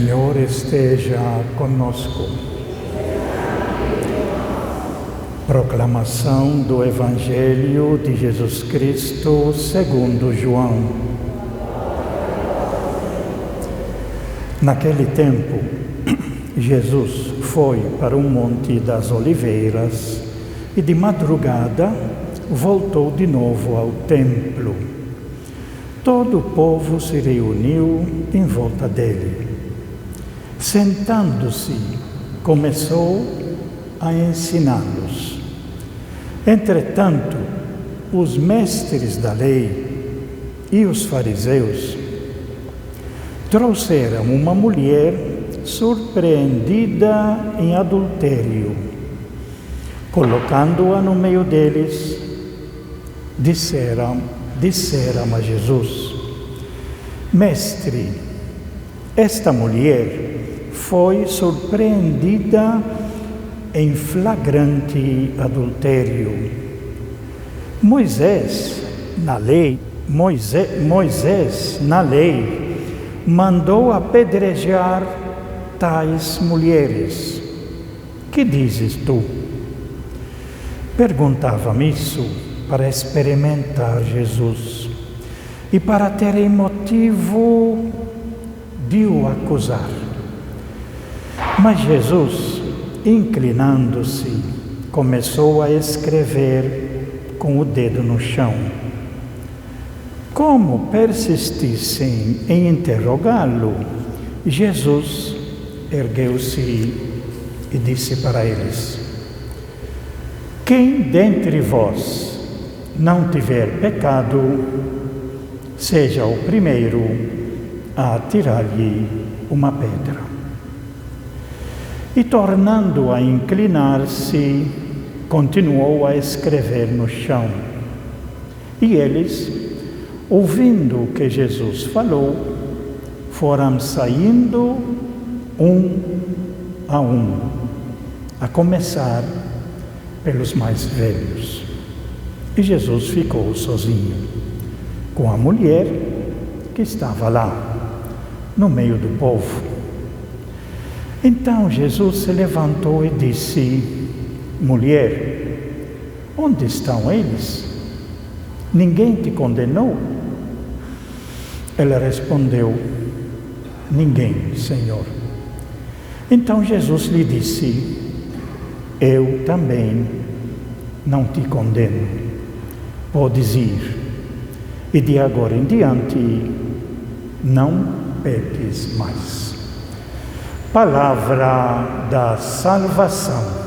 Senhor esteja conosco. Proclamação do Evangelho de Jesus Cristo segundo João. Naquele tempo, Jesus foi para o Monte das Oliveiras e de madrugada voltou de novo ao templo. Todo o povo se reuniu em volta dele. Sentando-se, começou a ensiná-los. Entretanto, os mestres da lei e os fariseus trouxeram uma mulher surpreendida em adultério. Colocando-a no meio deles, disseram a Jesus: Mestre, esta mulher foi surpreendida em flagrante adultério. Moisés, na lei, mandou apedrejar tais mulheres. Que dizes tu? Perguntava-me isso para experimentar Jesus e para terem motivo de o acusar. Mas Jesus, inclinando-se, começou a escrever com o dedo no chão. Como persistissem em interrogá-lo, Jesus ergueu-se e disse para eles: Quem dentre vós não tiver pecado, seja o primeiro a atirar-lhe uma pedra. E tornando a inclinar-se, continuou a escrever no chão. E eles, ouvindo o que Jesus falou, foram saindo um, a começar pelos mais velhos. E Jesus ficou sozinho, com a mulher que estava lá, no meio do povo. Então Jesus se levantou e disse: Mulher, onde estão eles? Ninguém te condenou? Ela respondeu: Ninguém, Senhor. Então Jesus lhe disse: Eu também não te condeno. Podes ir, e de agora em diante não peques mais. Palavra da salvação.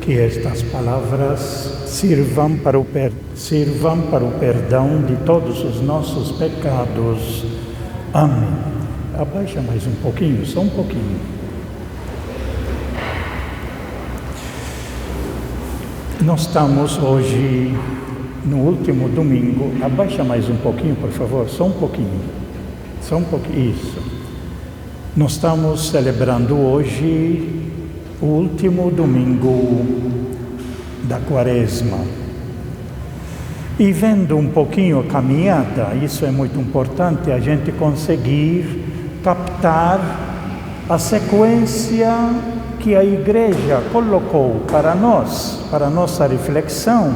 Que estas palavras sirvam para o perdão de todos os nossos pecados. Amém. Abaixa mais um pouquinho, só um pouquinho. Nós estamos hoje no último domingo. Abaixa mais um pouquinho, por favor, só um pouquinho. Só um pouquinho, isso. Nós estamos celebrando hoje o último domingo da Quaresma. E vendo um pouquinho a caminhada, isso é muito importante, a gente conseguir captar a sequência que a Igreja colocou para nós, para nossa reflexão,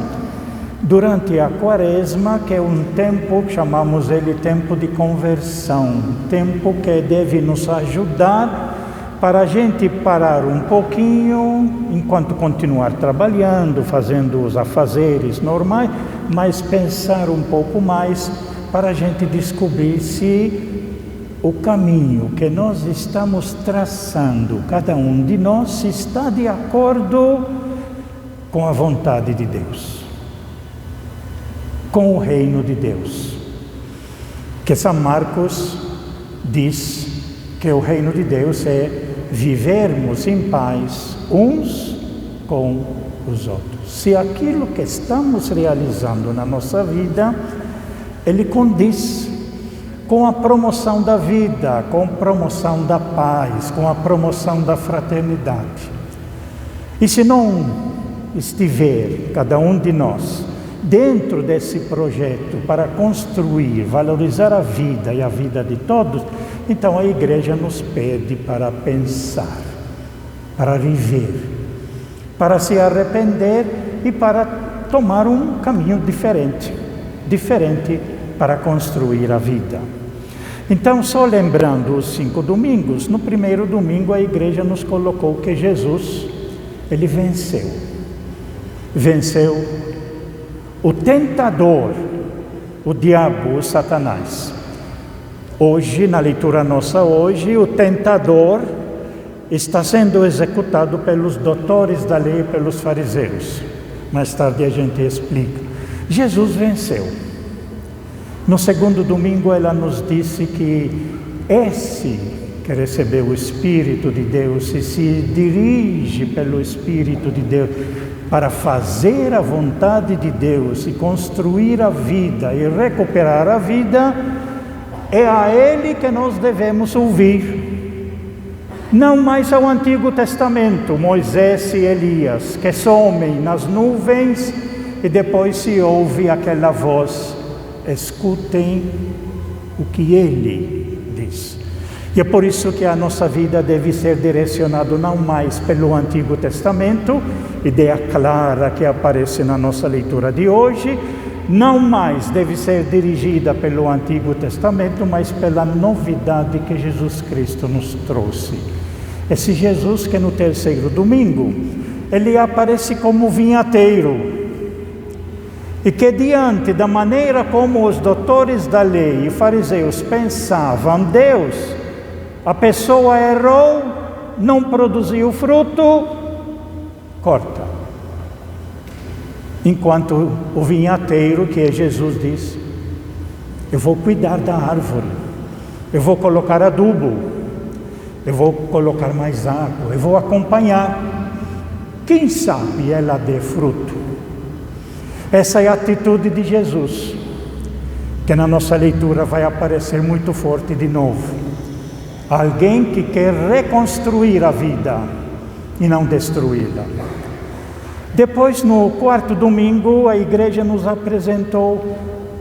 durante a Quaresma, que é um tempo, chamamos ele tempo de conversão, tempo que deve nos ajudar para a gente parar um pouquinho, enquanto continuar trabalhando, fazendo os afazeres normais, mas pensar um pouco mais para a gente descobrir se o caminho que nós estamos traçando, cada um de nós, está de acordo com a vontade de Deus, com o reino de Deus. Que São Marcos diz que o reino de Deus é vivermos em paz uns com os outros. Se aquilo que estamos realizando na nossa vida, ele condiz com a promoção da vida, com a promoção da paz, com a promoção da fraternidade. E se não estiver cada um de nós dentro desse projeto para construir, valorizar a vida e a vida de todos, então a igreja nos pede para pensar, para viver, para se arrepender e para tomar um caminho diferente para construir a vida. Então, só lembrando os 5 domingos, no primeiro domingo a igreja nos colocou que Jesus, ele venceu o tentador, o diabo, o Satanás. Hoje, na leitura nossa hoje, o tentador está sendo executado pelos doutores da lei e pelos fariseus. Mais tarde a gente explica. Jesus venceu. No segundo domingo ela nos disse que esse que recebeu o Espírito de Deus e se dirige pelo Espírito de Deus para fazer a vontade de Deus e construir a vida e recuperar a vida, é a Ele que nós devemos ouvir. Não mais ao Antigo Testamento, Moisés e Elias, que somem nas nuvens e depois se ouve aquela voz: escutem o que Ele diz. E é por isso que a nossa vida deve ser direcionada não mais pelo Antigo Testamento, ideia clara que aparece na nossa leitura de hoje, não mais deve ser dirigida pelo Antigo Testamento, mas pela novidade que Jesus Cristo nos trouxe. Esse Jesus que no terceiro domingo, ele aparece como vinhateiro, e que diante da maneira como os doutores da lei e fariseus pensavam Deus, a pessoa errou, não produziu fruto, corta. Enquanto o vinhateiro, que é Jesus, diz: eu vou cuidar da árvore, eu vou colocar adubo, eu vou colocar mais água, eu vou acompanhar. Quem sabe ela dê fruto? Essa é a atitude de Jesus, que na nossa leitura vai aparecer muito forte de novo. Alguém que quer reconstruir a vida e não destruí-la. Depois, no quarto domingo, a igreja nos apresentou,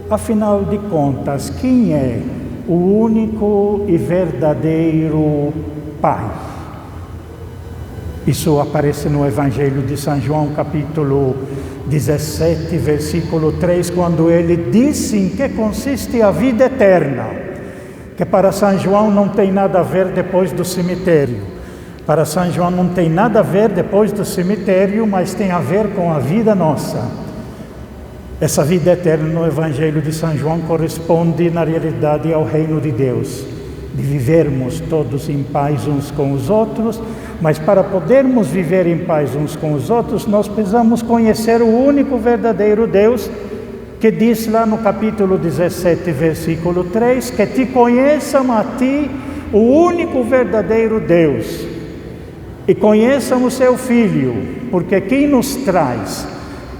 afinal de contas, quem é o único e verdadeiro Pai. Isso aparece no Evangelho de São João, capítulo 17, versículo 3, quando ele disse em que consiste a vida eterna, que para São João não tem nada a ver depois do cemitério. Para São João não tem nada a ver depois do cemitério, mas tem a ver com a vida nossa. Essa vida eterna no Evangelho de São João corresponde, na realidade, ao reino de Deus, de vivermos todos em paz uns com os outros, mas para podermos viver em paz uns com os outros, nós precisamos conhecer o único verdadeiro Deus, que diz lá no capítulo 17, versículo 3, que te conheçam a ti, o único verdadeiro Deus, e conheçam o seu Filho, porque quem nos traz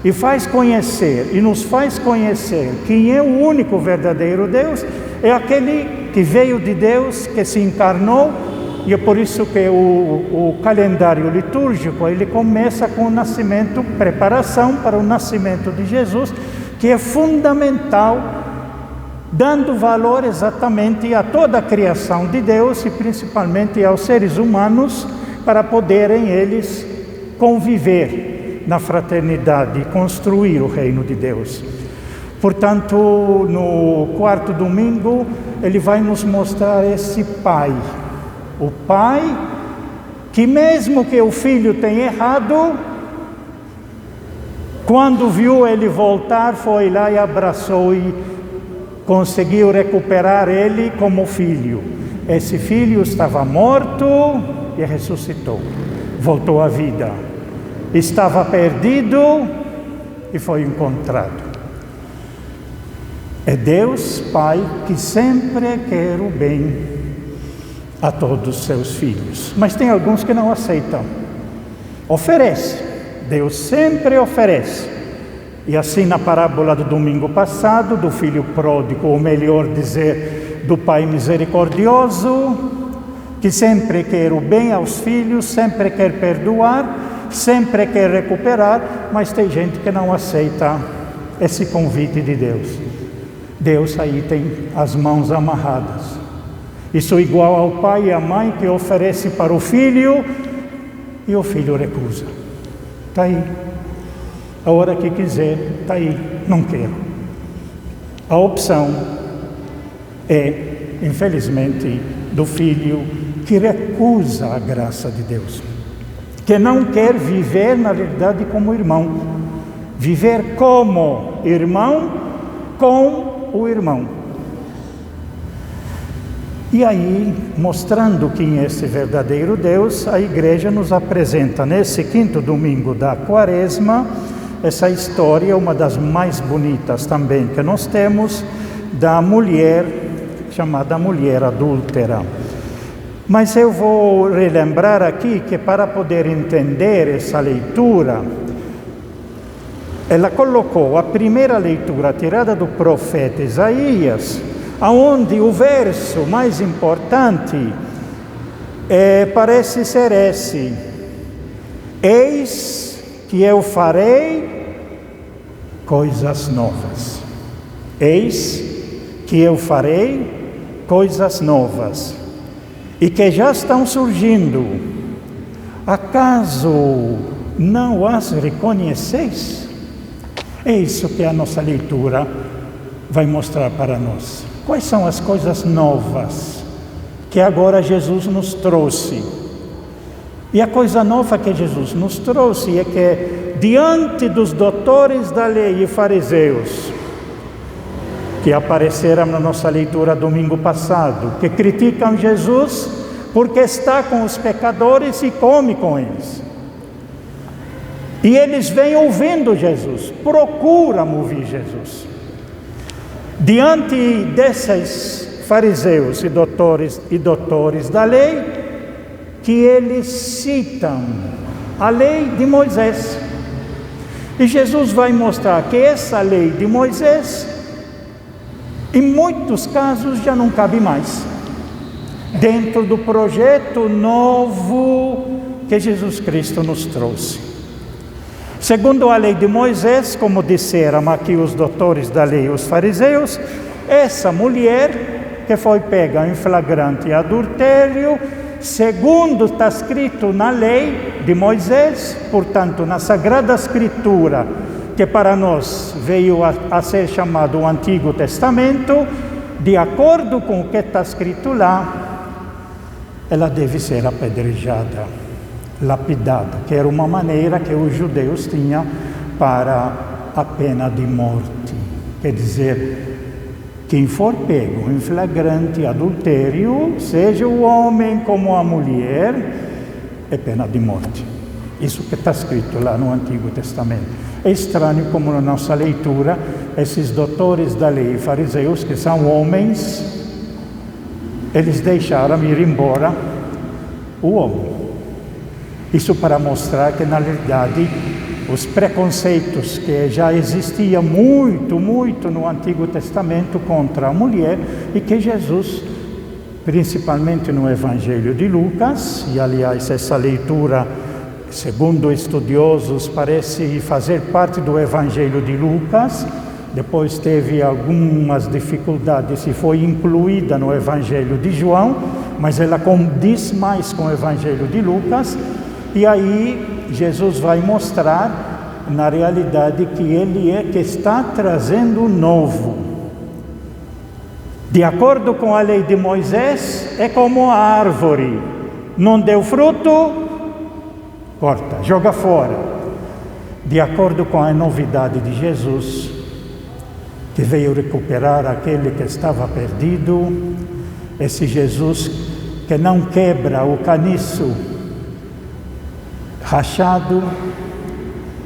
e faz conhecer, e nos faz conhecer quem é o único verdadeiro Deus, é aquele que veio de Deus, que se encarnou, e é por isso que o calendário litúrgico, ele começa com o nascimento, preparação para o nascimento de Jesus, que é fundamental, dando valor exatamente a toda a criação de Deus e principalmente aos seres humanos, para poderem eles conviver na fraternidade e construir o reino de Deus. Portanto, no quarto domingo, ele vai nos mostrar esse Pai, o Pai que mesmo que o Filho tenha errado, quando viu ele voltar, foi lá e abraçou e conseguiu recuperar ele como filho. Esse filho estava morto e ressuscitou, voltou à vida. Estava perdido e foi encontrado. É Deus Pai que sempre quer o bem a todos os seus filhos. Mas tem alguns que não aceitam. Oferece, Deus sempre oferece. E assim na parábola do domingo passado, do filho pródigo, ou melhor dizer, do pai misericordioso, que sempre quer o bem aos filhos, sempre quer perdoar, sempre quer recuperar, mas tem gente que não aceita esse convite de Deus. Deus aí tem as mãos amarradas. Isso é igual ao pai e à mãe que oferece para o filho e o filho recusa. Está aí. A hora que quiser, está aí. Não quero. A opção é, infelizmente, do filho que recusa a graça de Deus. Que não quer viver, na verdade, como irmão. Viver como irmão com o irmão. E aí, mostrando quem é esse verdadeiro Deus, a igreja nos apresenta nesse quinto domingo da Quaresma essa história, uma das mais bonitas também que nós temos, da mulher, chamada mulher adúltera. Mas eu vou relembrar aqui que para poder entender essa leitura, ela colocou a primeira leitura tirada do profeta Isaías, aonde o verso mais importante parece ser esse: eis que eu farei coisas novas. Eis que eu farei coisas novas, e que já estão surgindo. Acaso não as reconheceis? É isso que a nossa leitura vai mostrar para nós. Quais são as coisas novas que agora Jesus nos trouxe? E a coisa nova que Jesus nos trouxe é que, diante dos doutores da lei e fariseus, que apareceram na nossa leitura domingo passado, que criticam Jesus porque está com os pecadores e come com eles. E eles vêm ouvindo Jesus, procuram ouvir Jesus. Diante desses fariseus e doutores da lei, que eles citam a lei de Moisés. E Jesus vai mostrar que essa lei de Moisés, em muitos casos, já não cabe mais dentro do projeto novo que Jesus Cristo nos trouxe. Segundo a lei de Moisés, como disseram aqui os doutores da lei e os fariseus, essa mulher que foi pega em flagrante adultério, segundo está escrito na lei de Moisés, portanto na Sagrada Escritura, que para nós veio a ser chamado o Antigo Testamento, de acordo com o que está escrito lá, ela deve ser apedrejada, lapidada, que era uma maneira que os judeus tinham para a pena de morte. Quer dizer, quem for pego em flagrante adultério, seja o homem como a mulher, é pena de morte. Isso que está escrito lá no Antigo Testamento. É estranho como na nossa leitura, esses doutores da lei e fariseus, que são homens, eles deixaram ir embora o homem. Isso para mostrar que, na verdade, os preconceitos que já existiam muito no Antigo Testamento contra a mulher, e que Jesus, principalmente no Evangelho de Lucas, e aliás essa leitura, segundo estudiosos, parece fazer parte do Evangelho de Lucas, depois teve algumas dificuldades e foi incluída no Evangelho de João, mas ela condiz mais com o Evangelho de Lucas. E aí Jesus vai mostrar, na realidade, que Ele é que está trazendo o novo. De acordo com a lei de Moisés, é como a árvore: não deu fruto, corta, joga fora. De acordo com a novidade de Jesus, que veio recuperar aquele que estava perdido, esse Jesus que não quebra o caniço rachado,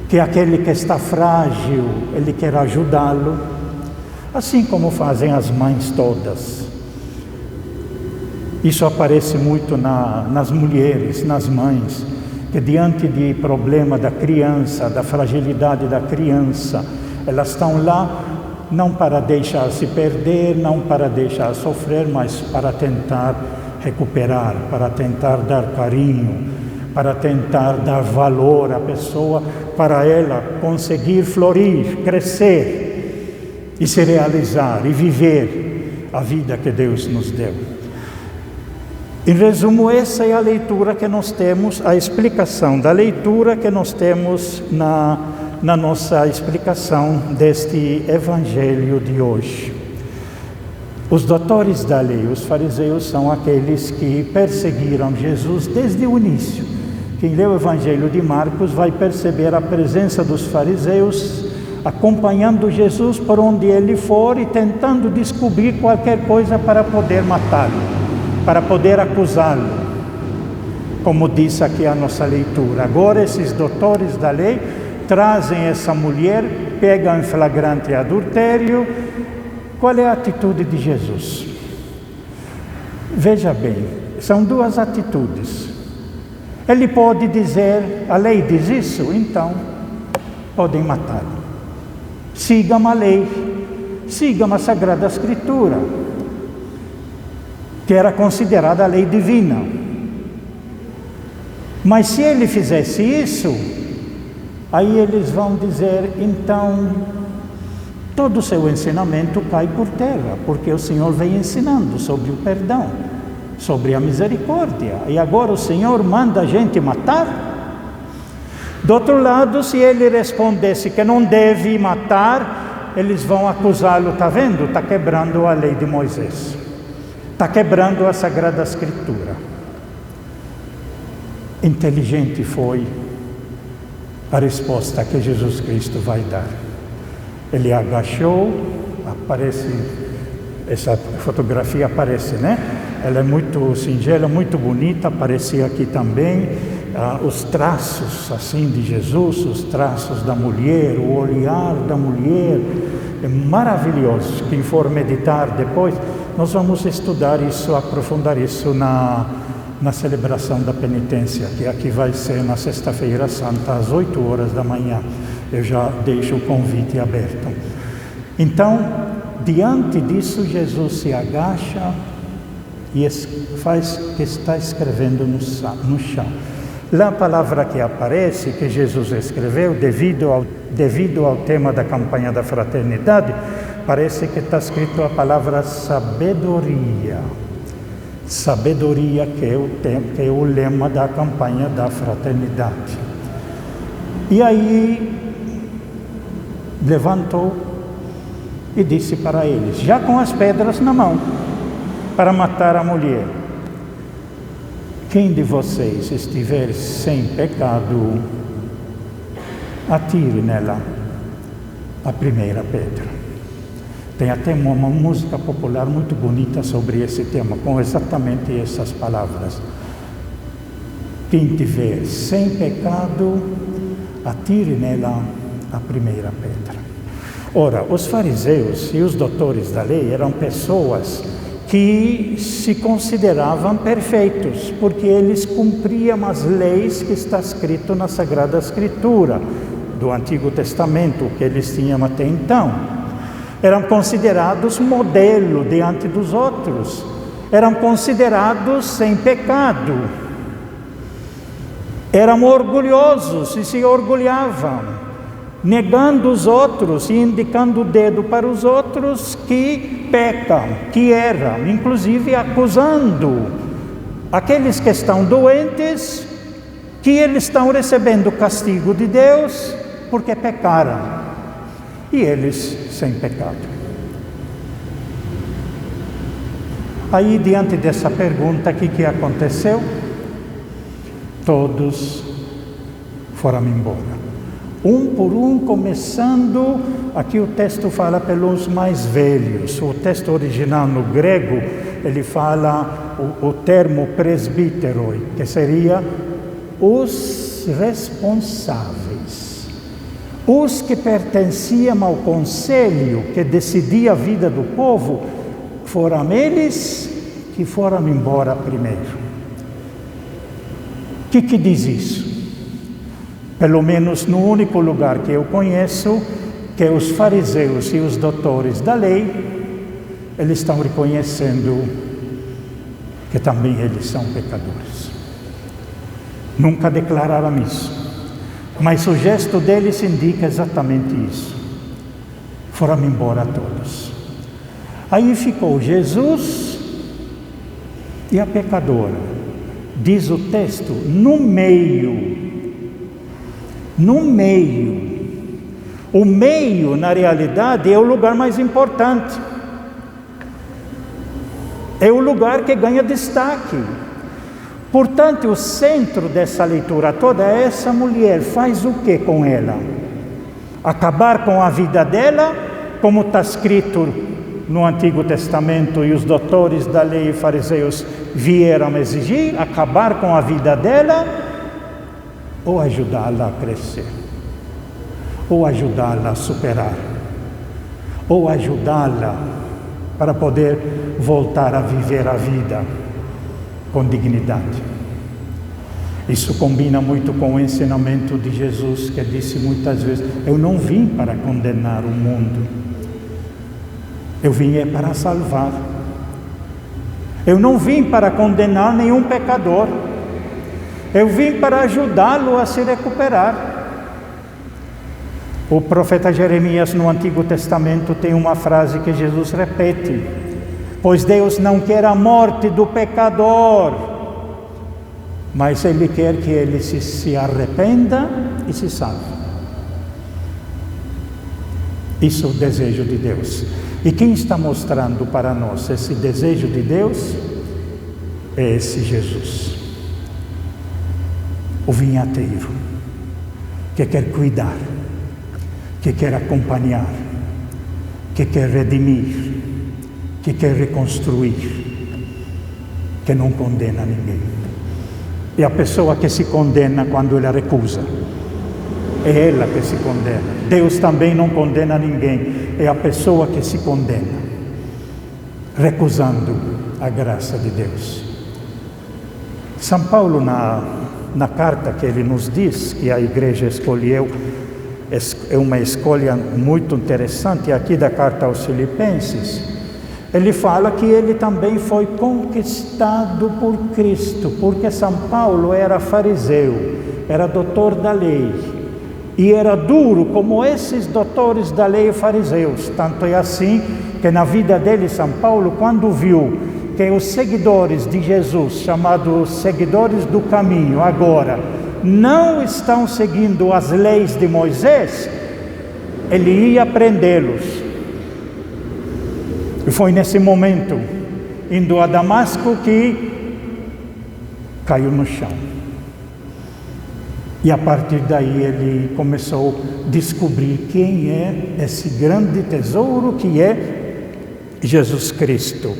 que aquele que está frágil, Ele quer ajudá-lo, assim como fazem as mães todas. Isso aparece muito nas mulheres, nas mães, que diante de problema da criança, da fragilidade da criança, elas estão lá não para deixar se perder, não para deixar sofrer, mas para tentar recuperar, para tentar dar carinho, para tentar dar valor à pessoa, para ela conseguir florir, crescer e se realizar e viver a vida que Deus nos deu. Em resumo, essa é a leitura que nós temos, a explicação da leitura que nós temos na nossa explicação deste Evangelho de hoje. Os doutores da lei, os fariseus, são aqueles que perseguiram Jesus desde o início. Quem lê o Evangelho de Marcos vai perceber a presença dos fariseus acompanhando Jesus por onde ele for e tentando descobrir qualquer coisa para poder matá-lo, para poder acusá-lo, como diz aqui a nossa leitura. Agora esses doutores da lei trazem essa mulher, pegam em flagrante adultério. Qual é a atitude de Jesus? Veja bem, são duas atitudes. Ele pode dizer, a lei diz isso, então podem matá-lo. Sigam a lei, sigam a Sagrada Escritura, que era considerada a lei divina. Mas se ele fizesse isso, aí eles vão dizer, então, todo o seu ensinamento cai por terra, porque o Senhor vem ensinando sobre o perdão, sobre a misericórdia, e agora o Senhor manda a gente matar? Do outro lado, se ele respondesse que não deve matar, eles vão acusá-lo, está vendo? Está quebrando a lei de Moisés, está quebrando a Sagrada Escritura. Inteligente foi a resposta que Jesus Cristo vai dar. Ele agachou, aparece, essa fotografia aparece, né? Ela é muito singela, muito bonita, aparecia aqui também, os traços assim de Jesus, os traços da mulher, o olhar da mulher, é maravilhoso. Quem for meditar depois, nós vamos estudar isso, aprofundar isso na celebração da penitência, que aqui vai ser na sexta-feira santa, às 8 horas da manhã. Eu já deixo o convite aberto. Então, diante disso, Jesus se agacha e faz que está escrevendo no chão. Lá a palavra que aparece, que Jesus escreveu, devido ao tema da campanha da fraternidade, parece que está escrito a palavra sabedoria. Sabedoria, que é o lema da campanha da fraternidade. E aí levantou e disse para eles, já com as pedras na mão, para matar a mulher: quem de vocês estiver sem pecado, atire nela a primeira pedra. Tem até uma música popular muito bonita sobre esse tema, com exatamente essas palavras. Quem tiver sem pecado, atire nela a primeira pedra. Ora, os fariseus e os doutores da lei eram pessoas que se consideravam perfeitos, porque eles cumpriam as leis que está escrito na Sagrada Escritura, do Antigo Testamento, que eles tinham até então. Eram considerados modelo diante dos outros, eram considerados sem pecado, eram orgulhosos e se orgulhavam, negando os outros e indicando o dedo para os outros que pecam, que erram, inclusive acusando aqueles que estão doentes, que eles estão recebendo o castigo de Deus porque pecaram, e eles sem pecado. Aí, diante dessa pergunta, o que aconteceu? Todos foram embora. Um por um, começando, aqui o texto fala pelos mais velhos. O texto original no grego, ele fala o termo presbíteroi, que seria os responsáveis, os que pertenciam ao conselho que decidia a vida do povo, foram eles que foram embora primeiro. O que diz isso? Pelo menos no único lugar que eu conheço, que os fariseus e os doutores da lei, eles estão reconhecendo que também eles são pecadores. Nunca declararam isso, mas o gesto deles indica exatamente isso. Foram embora todos. Aí ficou Jesus e a pecadora, diz o texto, no meio. No meio. O meio, na realidade, é o lugar mais importante. É o lugar que ganha destaque. Portanto, o centro dessa leitura toda é essa mulher. Faz o que com ela? Acabar com a vida dela, como está escrito no Antigo Testamento, e os doutores da lei e fariseus vieram exigir, acabar com a vida dela, ou ajudá-la a crescer, ou ajudá-la a superar, ou ajudá-la para poder voltar a viver a vida com dignidade. Isso combina muito com o ensinamento de Jesus, que disse muitas vezes: eu não vim para condenar o mundo, eu vim para salvar. Eu não vim para condenar nenhum pecador, eu vim para ajudá-lo a se recuperar. O profeta Jeremias, no Antigo Testamento, tem uma frase que Jesus repete: pois Deus não quer a morte do pecador, mas Ele quer que ele se arrependa e se salve. Isso é o desejo de Deus. E quem está mostrando para nós esse desejo de Deus é esse Jesus, o vinhateiro, que quer cuidar, que quer acompanhar, que quer redimir, que quer reconstruir, que não condena ninguém. E a pessoa que se condena quando ela recusa, é ela que se condena. Deus também não condena ninguém, é a pessoa que se condena, recusando a graça de Deus. São Paulo, na carta que ele nos diz que a igreja escolheu, é uma escolha muito interessante, aqui da carta aos Filipenses, ele fala que ele também foi conquistado por Cristo, porque São Paulo era fariseu, era doutor da lei, e era duro como esses doutores da lei fariseus. Tanto é assim que na vida dele, São Paulo, quando viu que os seguidores de Jesus, chamados seguidores do caminho, agora não estão seguindo as leis de Moisés, ele ia prendê-los. E foi nesse momento, indo a Damasco, que caiu no chão. E a partir daí ele começou a descobrir quem é esse grande tesouro que é Jesus Cristo.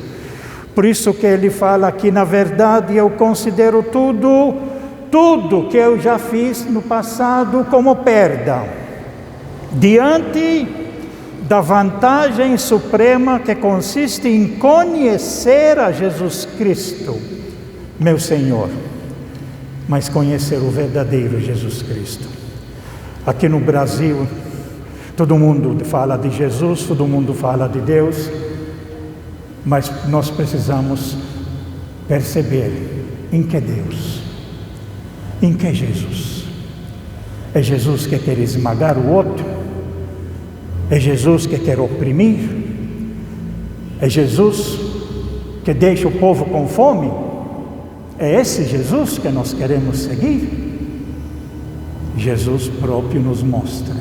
Por isso que ele fala aqui: na verdade eu considero tudo que eu já fiz no passado como perda, diante da vantagem suprema que consiste em conhecer a Jesus Cristo, meu Senhor. Mas conhecer o verdadeiro Jesus Cristo. Aqui no Brasil, todo mundo fala de Jesus, todo mundo fala de Deus, mas nós precisamos perceber em que Deus, em que Jesus. É Jesus que quer esmagar o outro? É Jesus que quer oprimir? É Jesus que deixa o povo com fome? É esse Jesus que nós queremos seguir? Jesus próprio nos mostra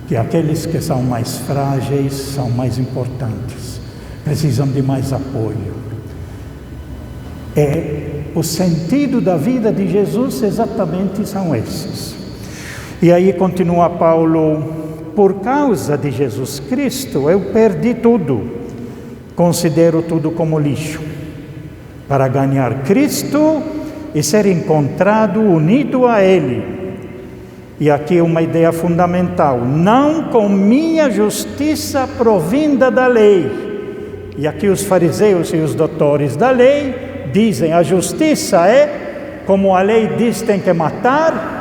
que aqueles que são mais frágeis são mais importantes, precisam de mais apoio. O sentido da vida de Jesus exatamente são esses. E aí continua Paulo: por causa de Jesus Cristo eu perdi tudo, considero tudo como lixo, para ganhar Cristo e ser encontrado unido a Ele. E aqui uma ideia fundamental: não com minha justiça provinda da lei. E aqui os fariseus e os doutores da lei dizem: a justiça é, como a lei diz, tem que matar,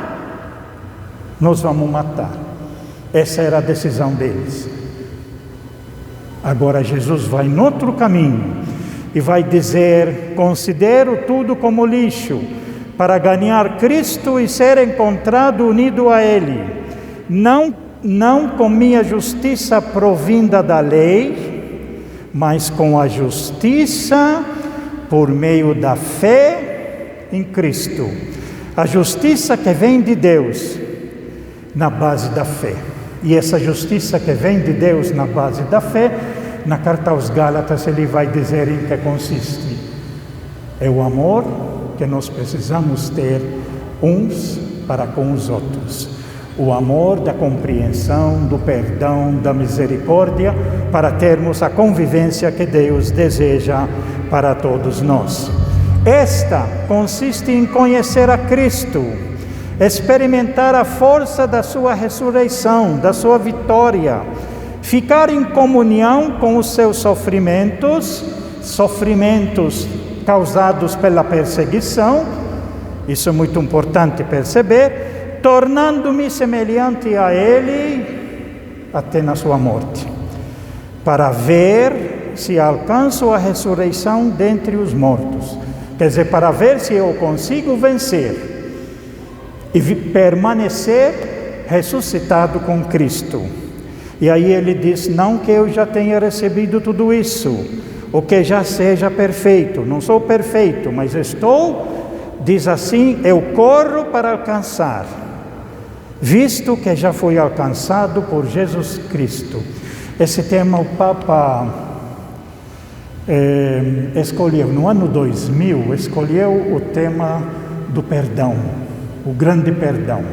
nos vamos matar. Essa era a decisão deles. Agora Jesus vai em outro caminho e vai dizer: considero tudo como lixo para ganhar Cristo e ser encontrado unido a Ele, não com minha justiça provinda da lei, mas com a justiça por meio da fé em Cristo. A justiça que vem de Deus na base da fé. E essa justiça que vem de Deus na base da fé, na carta aos Gálatas ele vai dizer em que consiste. É o amor que nós precisamos ter uns para com os outros. O amor da compreensão, do perdão, da misericórdia, para termos a convivência que Deus deseja para todos nós. Esta consiste em conhecer a Cristo, experimentar a força da sua ressurreição, da sua vitória, ficar em comunhão com os seus sofrimentos causados pela perseguição, isso é muito importante perceber, tornando-me semelhante a Ele até na sua morte, para ver se alcanço a ressurreição dentre os mortos, quer dizer, para ver se eu consigo vencer e permanecer ressuscitado com Cristo. E aí ele diz: não que eu já tenha recebido tudo isso, ou que já seja perfeito, não sou perfeito, mas estou, diz assim, eu corro para alcançar, visto que já fui alcançado por Jesus Cristo. Esse tema o Papa escolheu, no ano 2000, escolheu o tema do perdão, o grande perdão.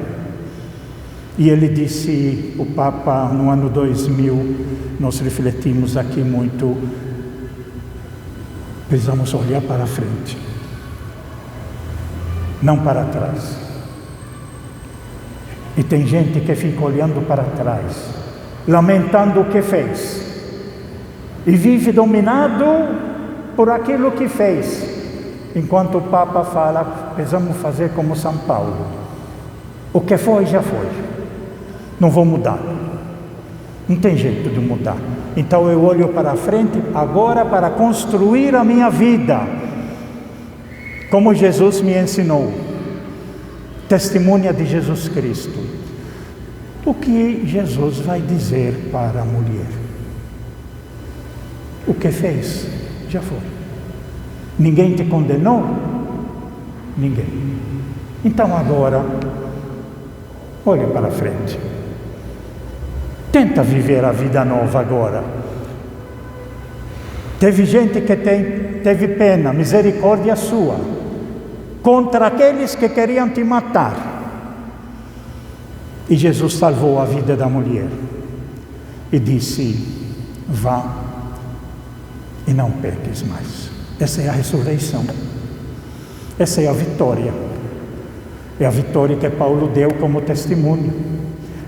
E ele disse, o Papa, no ano 2000, nós refletimos aqui muito, precisamos olhar para frente, não para trás. E tem gente que fica olhando para trás, lamentando o que fez, e vive dominado por aquilo que fez, enquanto o Papa fala, precisamos fazer como São Paulo, o que foi já foi, não vou mudar, não tem jeito de mudar. Então eu olho para frente agora para construir a minha vida, como Jesus me ensinou, testemunha de Jesus Cristo. O que Jesus vai dizer para a mulher? O que fez, já foi. Ninguém te condenou? Ninguém. Então agora, olhe para frente. Tenta viver a vida nova agora. Teve gente que teve pena, misericórdia sua, contra aqueles que queriam te matar. E Jesus salvou a vida da mulher e disse: vá e não peques mais. Essa é a ressurreição, essa é a vitória. É a vitória que Paulo deu como testemunho.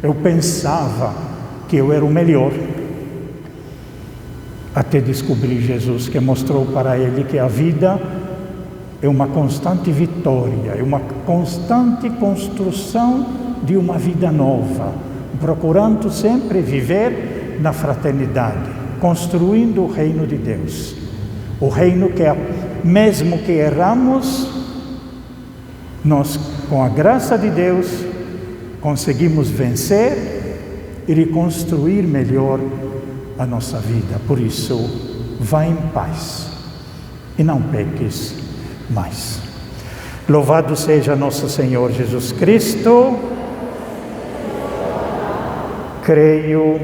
Eu pensava que eu era o melhor, até descobrir Jesus, que mostrou para ele que a vida é uma constante vitória, é uma constante construção de uma vida nova, procurando sempre viver na fraternidade, construindo o reino de Deus. O reino que, mesmo que erramos, nós, com a graça de Deus, conseguimos vencer e reconstruir melhor a nossa vida. Por isso, vá em paz e não peques mais. Louvado seja nosso Senhor Jesus Cristo. Creio